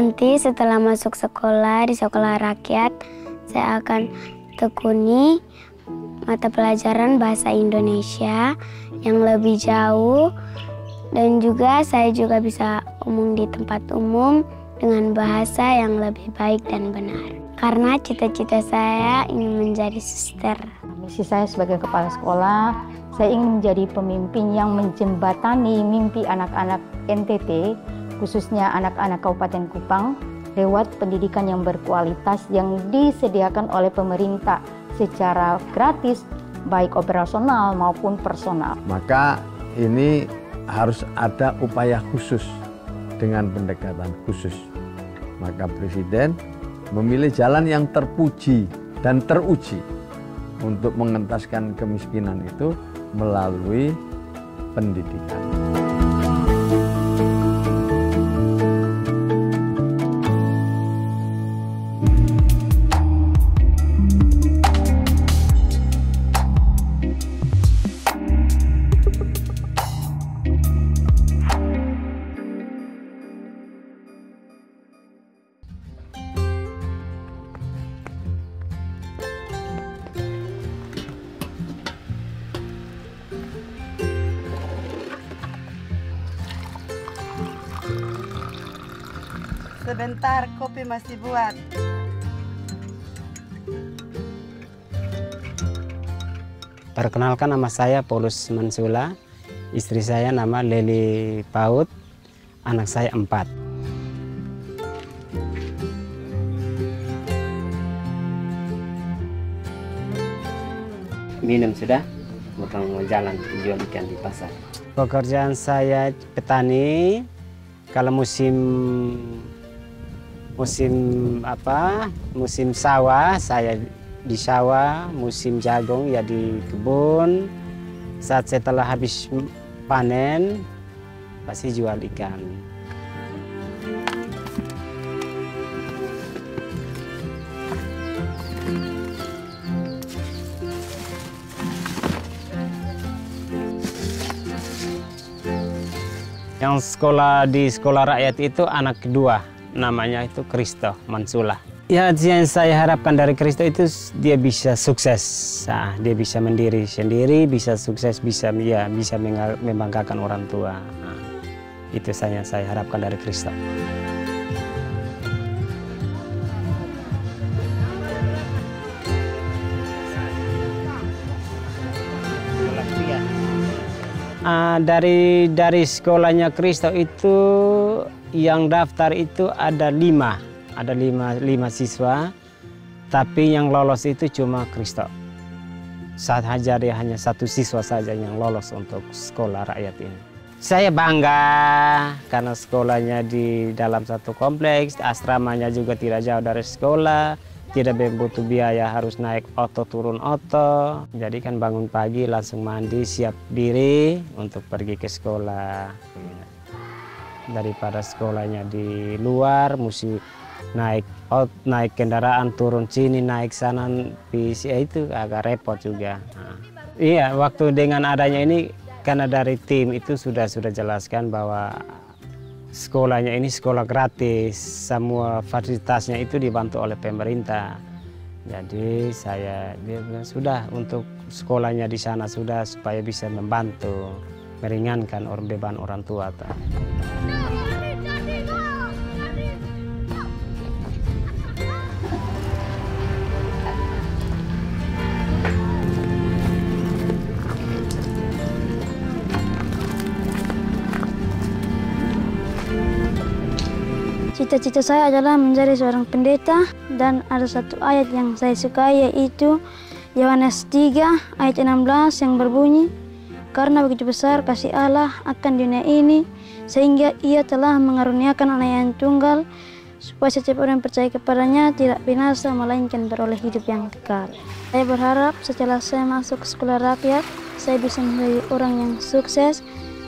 Nanti setelah masuk sekolah di sekolah rakyat, saya akan tekuni mata pelajaran bahasa Indonesia yang lebih jauh, dan juga saya juga bisa ngomong di tempat umum dengan bahasa yang lebih baik dan benar. Karena cita-cita saya ingin menjadi suster. Misi saya sebagai kepala sekolah, saya ingin menjadi pemimpin yang menjembatani mimpi anak-anak NTT, khususnya anak-anak Kabupaten Kupang, lewat pendidikan yang berkualitas yang disediakan oleh pemerintah secara gratis, baik operasional maupun personal. Maka ini harus ada upaya khusus dengan pendekatan khusus. Maka Presiden memilih jalan yang terpuji dan teruji untuk mengentaskan kemiskinan itu melalui pendidikan. Sebentar, kopi masih buat. Perkenalkan, nama saya Paulus Mansula, istri saya nama Leli Paut, anak saya 4. Minum sudah, bukan mau jalan jual ikan di pasar. Pekerjaan saya petani. Kalau musim sawah saya di sawah, musim jagung ya di kebun. Saat setelah habis panen pasti jual ikan. Yang sekolah di sekolah rakyat itu anak kedua, namanya itu Kristo Mansula. Ya, yang saya harapkan dari Kristo itu dia bisa sukses, dia bisa mendiri sendiri, bisa sukses, bisa membanggakan orang tua. Itu saya harapkan dari Kristo. Dari sekolahnya Kristo itu yang daftar itu ada 5 siswa, tapi yang lolos itu cuma Kristo. Saat hajar dia hanya 1 siswa saja yang lolos untuk sekolah rakyat ini. Saya bangga karena sekolahnya di dalam satu kompleks, asramanya juga tidak jauh dari sekolah. Tidak butuh biaya harus naik oto turun oto. Jadi kan bangun pagi langsung mandi siap diri untuk pergi ke sekolah. Daripada sekolahnya di luar mesti naik kendaraan turun sini naik sana itu agak repot juga. Iya, waktu dengan adanya ini karena dari tim itu sudah jelaskan bahwa sekolahnya ini sekolah gratis, semua fasilitasnya itu dibantu oleh pemerintah. Jadi dia bilang sudah untuk sekolahnya di sana sudah supaya bisa membantu meringankan beban orang tua. Cita-cita saya adalah menjadi seorang pendeta, dan ada satu ayat yang saya sukai yaitu Yohanes 3 ayat 16 yang berbunyi, "Karena begitu besar kasih Allah akan dunia ini sehingga Ia telah mengaruniakan Anak yang tunggal supaya setiap orang yang percaya kepadanya tidak binasa melainkan beroleh hidup yang kekal." Saya berharap setelah saya masuk sekolah rakyat, saya bisa menjadi orang yang sukses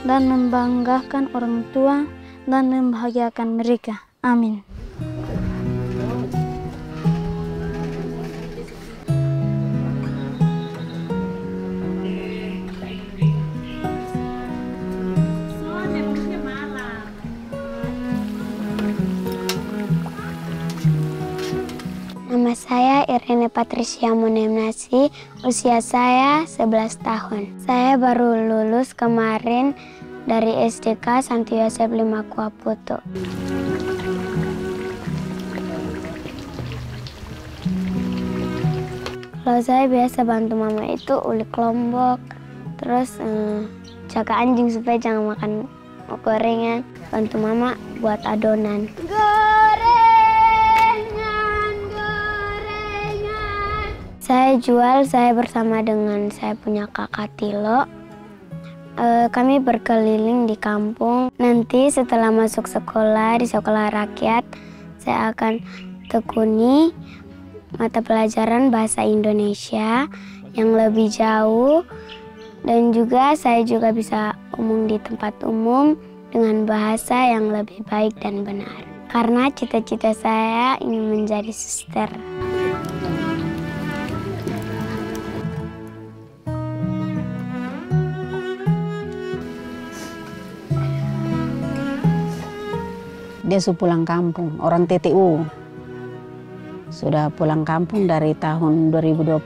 dan membanggakan orang tua dan membahagiakan mereka. Amin. Saya Irene Patricia Monemnasi, usia saya 11 tahun. Saya baru lulus kemarin dari SDK Santo Yosef Limakua Putu. Kalau saya biasa bantu mama itu ulik lombok, terus jaga anjing supaya jangan makan gorengan, bantu mama buat adonan. Saya jual, saya bersama dengan saya punya kakak Tilo. Kami berkeliling di kampung. Nanti setelah masuk sekolah, di sekolah rakyat, saya akan tekuni mata pelajaran bahasa Indonesia yang lebih jauh. Dan juga saya juga bisa umum di tempat umum dengan bahasa yang lebih baik dan benar. Karena cita-cita saya ingin menjadi suster. Dia sudah pulang kampung, orang TTU. Sudah pulang kampung dari tahun 2020.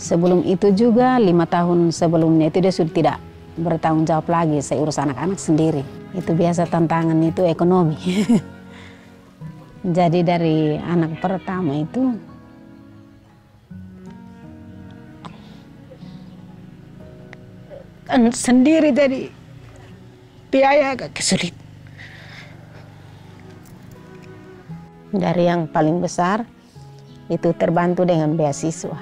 Sebelum itu juga 5 tahun sebelumnya itu dia sudah tidak bertanggung jawab lagi. Saya urus anak-anak sendiri. Itu biasa tantangan itu ekonomi. Jadi dari anak pertama itu sendiri, jadi biaya agak kesulitan. Dari yang paling besar itu terbantu dengan beasiswa.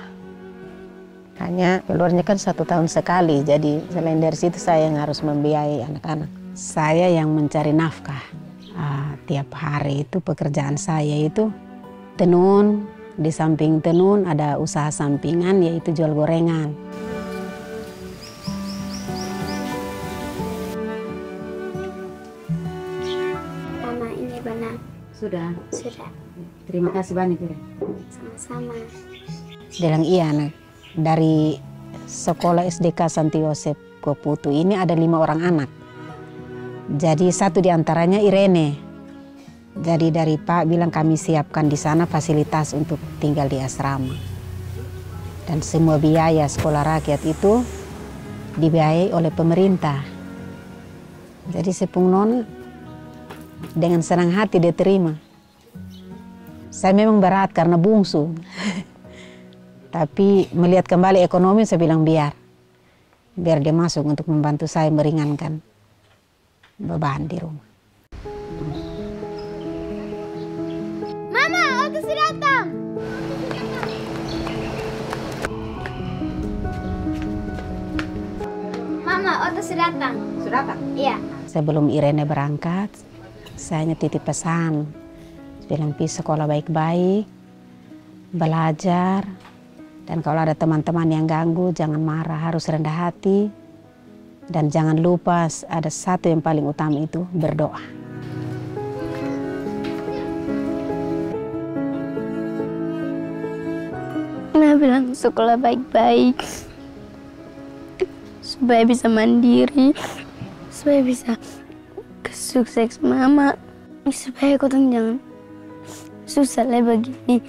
Hanya keluarnya kan 1 tahun sekali, jadi selain dari situ saya yang harus membiayai anak-anak. Saya yang mencari nafkah. Tiap hari itu pekerjaan saya itu tenun, di samping tenun ada usaha sampingan yaitu jual gorengan. Mama, ini benar. Sudah? Sudah. Terima kasih banyak. Sama-sama. Bilang iya, anak. Dari sekolah SDK Santo Yosef Putu ini ada 5 orang anak. Jadi 1 diantaranya Irene. Jadi dari Pak bilang kami siapkan di sana fasilitas untuk tinggal di asrama. Dan semua biaya sekolah rakyat itu dibiayai oleh pemerintah. Jadi Sepung Nona dengan senang hati dia terima. Saya memang berat karena bungsu. Tapi melihat kembali ekonomi saya bilang biar dia masuk untuk membantu saya meringankan beban di rumah. Mama, Oto sudah datang. Mama, Oto sudah datang. Sudah datang? Iya. Sebelum Irene berangkat, saya hanya titip pesan. Bilang pergi sekolah baik-baik, belajar. Dan kalau ada teman-teman yang ganggu, jangan marah, harus rendah hati. Dan jangan lupa ada satu yang paling utama itu, berdoa. Nah, bilang sekolah baik-baik. Supaya bisa mandiri. Supaya bisa sukses mama. Supaya kau jangan susah lah begini.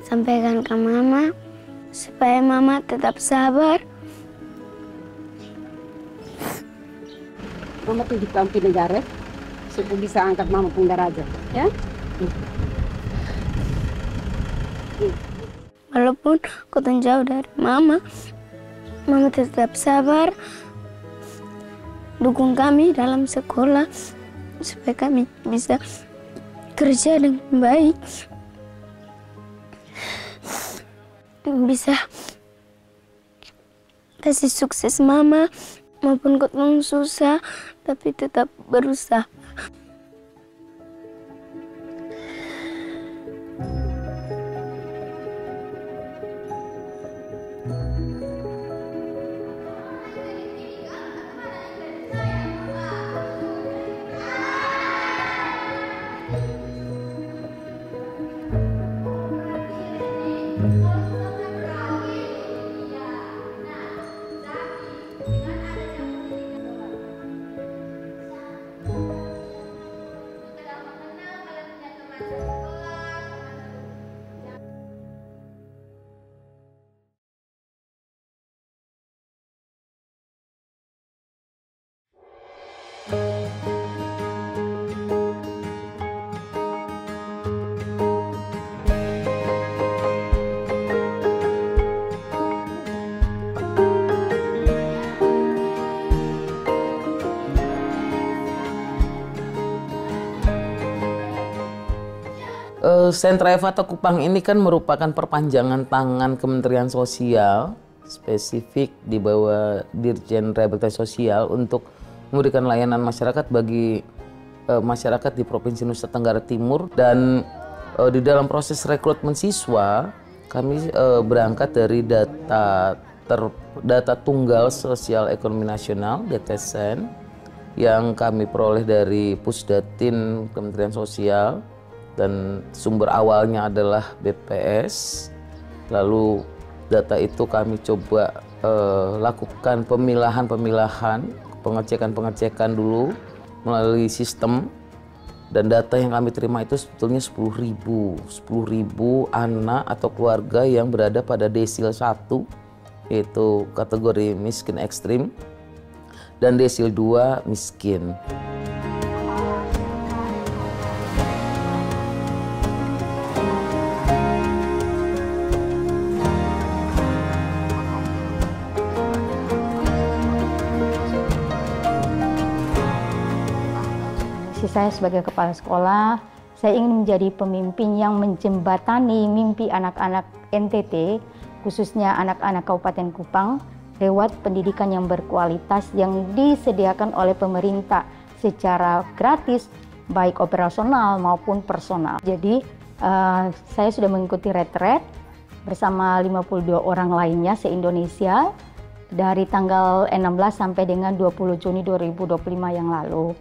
Sampaikan ke mama, supaya mama tetap sabar. Mama tuh di kampung negara, supaya bisa angkat mama pun derajat, ya? Walaupun kau jauh dari mama, mama tetap sabar. Dukung kami dalam sekolah, supaya kami bisa kerja dengan baik. Bisa kasih sukses mama, maupun kau susah, tapi tetap berusaha. Sentra Evata Kupang ini kan merupakan perpanjangan tangan Kementerian Sosial, spesifik di bawah Dirjen Rehabilitasi Sosial untuk memberikan layanan masyarakat bagi masyarakat di Provinsi Nusa Tenggara Timur. Dan di dalam proses rekrutmen siswa, kami berangkat dari data tunggal sosial ekonomi nasional (DTSN) yang kami peroleh dari Pusdatin Kementerian Sosial. Dan sumber awalnya adalah BPS. Lalu data itu kami coba lakukan pemilahan, pengecekan dulu melalui sistem. Dan data yang kami terima itu sebetulnya 10.000 anak atau keluarga yang berada pada desil 1, yaitu kategori miskin ekstrim, dan desil 2 miskin. Saya sebagai kepala sekolah, saya ingin menjadi pemimpin yang menjembatani mimpi anak-anak NTT, khususnya anak-anak Kabupaten Kupang, lewat pendidikan yang berkualitas yang disediakan oleh pemerintah secara gratis, baik operasional maupun personal. Jadi saya sudah mengikuti retret bersama 52 orang lainnya se-Indonesia dari tanggal 16 sampai dengan 20 Juni 2025 yang lalu.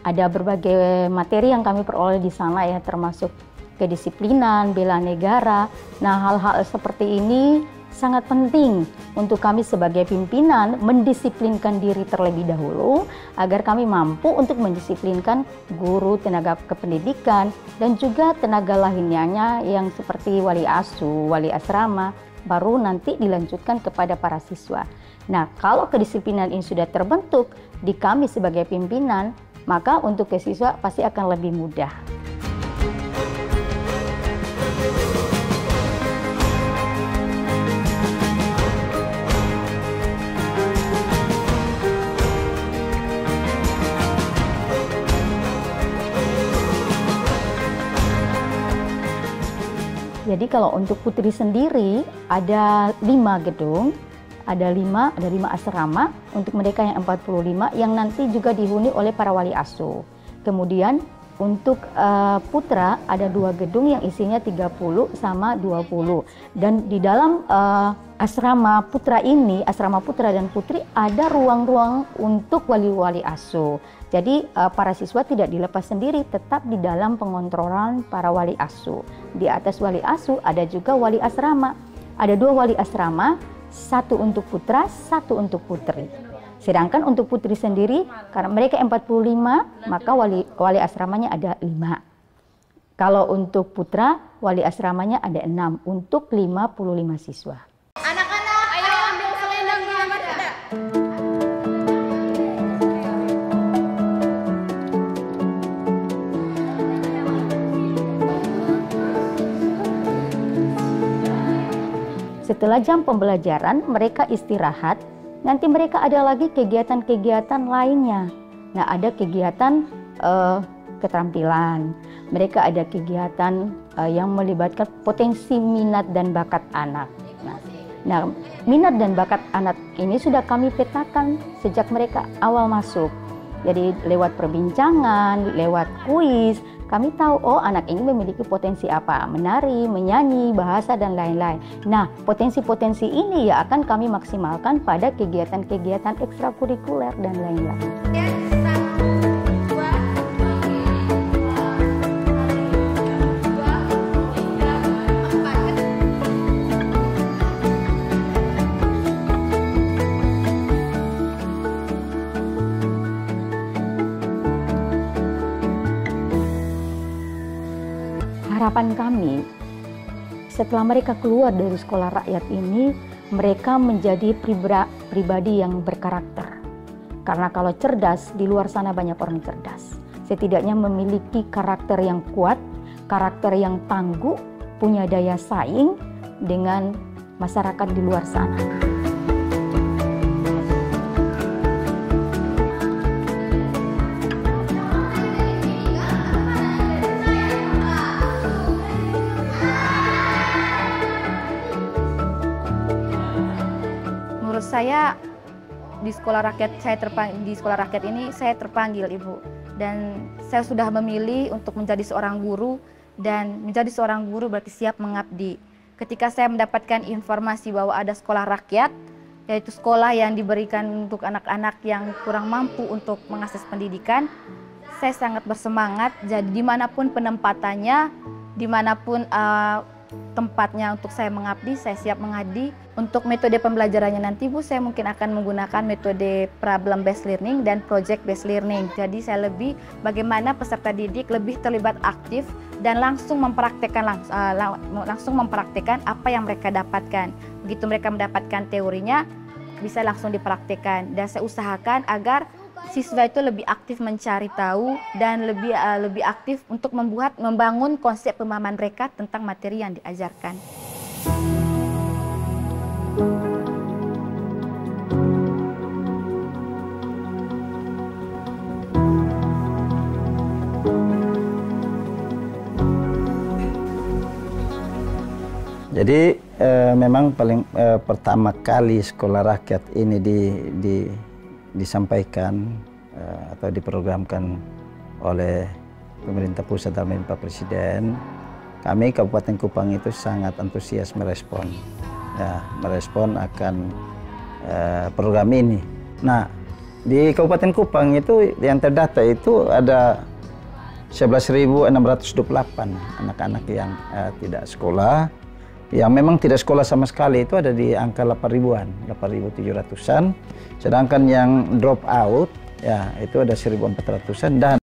Ada berbagai materi yang kami peroleh di sana ya, termasuk kedisiplinan, bela negara. Nah, hal-hal seperti ini sangat penting untuk kami sebagai pimpinan mendisiplinkan diri terlebih dahulu agar kami mampu untuk mendisiplinkan guru, tenaga kependidikan, dan juga tenaga lainnya yang seperti wali asuh, wali asrama, baru nanti dilanjutkan kepada para siswa. Nah, kalau kedisiplinan ini sudah terbentuk di kami sebagai pimpinan, maka untuk ke siswa pasti akan lebih mudah. Jadi kalau untuk Putri sendiri ada 5 gedung. Ada 5 asrama untuk mereka yang 45 yang nanti juga dihuni oleh para wali asuh. Kemudian untuk putra ada 2 gedung yang isinya 30 sama 20. Dan di dalam asrama putra ini, asrama putra dan putri, ada ruang-ruang untuk wali-wali asuh. Jadi para siswa tidak dilepas sendiri, tetap di dalam pengontrolan para wali asuh. Di atas wali asuh ada juga wali asrama. Ada 2 wali asrama, 1 untuk putra, 1 untuk putri. Sedangkan untuk putri sendiri, karena mereka 45, maka wali asramanya ada 5. Kalau untuk putra, wali asramanya ada 6 untuk 55 siswa. Anak-anak, ayo ambil selendang di kamar ada. Setelah jam pembelajaran, mereka istirahat. Nanti mereka ada lagi kegiatan-kegiatan lainnya. Nah, ada kegiatan keterampilan. Mereka ada kegiatan yang melibatkan potensi minat dan bakat anak. Nah, minat dan bakat anak ini sudah kami petakan sejak mereka awal masuk. Jadi lewat perbincangan, lewat kuis, kami tahu, oh anak ini memiliki potensi apa, menari, menyanyi, bahasa, dan lain-lain. Nah, potensi-potensi ini ya akan kami maksimalkan pada kegiatan-kegiatan ekstrakurikuler dan lain-lain. Harapan kami, setelah mereka keluar dari sekolah rakyat ini, mereka menjadi pribadi yang berkarakter. Karena kalau cerdas, di luar sana banyak orang cerdas. Setidaknya memiliki karakter yang kuat, karakter yang tangguh, punya daya saing dengan masyarakat di luar sana. Menurut saya di sekolah rakyat ini saya terpanggil, Ibu, dan saya sudah memilih untuk menjadi seorang guru, dan menjadi seorang guru berarti siap mengabdi. Ketika saya mendapatkan informasi bahwa ada sekolah rakyat, yaitu sekolah yang diberikan untuk anak-anak yang kurang mampu untuk mengakses pendidikan, saya sangat bersemangat. Jadi dimanapun penempatannya, dimanapun tempatnya untuk saya mengabdi, saya siap mengabdi. Untuk metode pembelajarannya nanti, Bu, saya mungkin akan menggunakan metode problem based learning dan project based learning. Jadi saya lebih bagaimana peserta didik lebih terlibat aktif dan langsung mempraktekkan apa yang mereka dapatkan. Begitu mereka mendapatkan teorinya, bisa langsung dipraktekkan. Dan saya usahakan agar siswa itu lebih aktif mencari tahu dan lebih aktif untuk membangun konsep pemahaman mereka tentang materi yang diajarkan. Jadi memang pertama kali sekolah rakyat ini disampaikan atau diprogramkan oleh pemerintah pusat dalam Pak Presiden. Kami Kabupaten Kupang itu sangat antusias merespon akan program ini. Nah, di Kabupaten Kupang itu yang terdata itu ada 11.628 anak-anak yang tidak sekolah. Yang memang tidak sekolah sama sekali itu ada di angka 8.000-an, 8.700-an. Sedangkan yang drop out ya itu ada 1.400-an, dan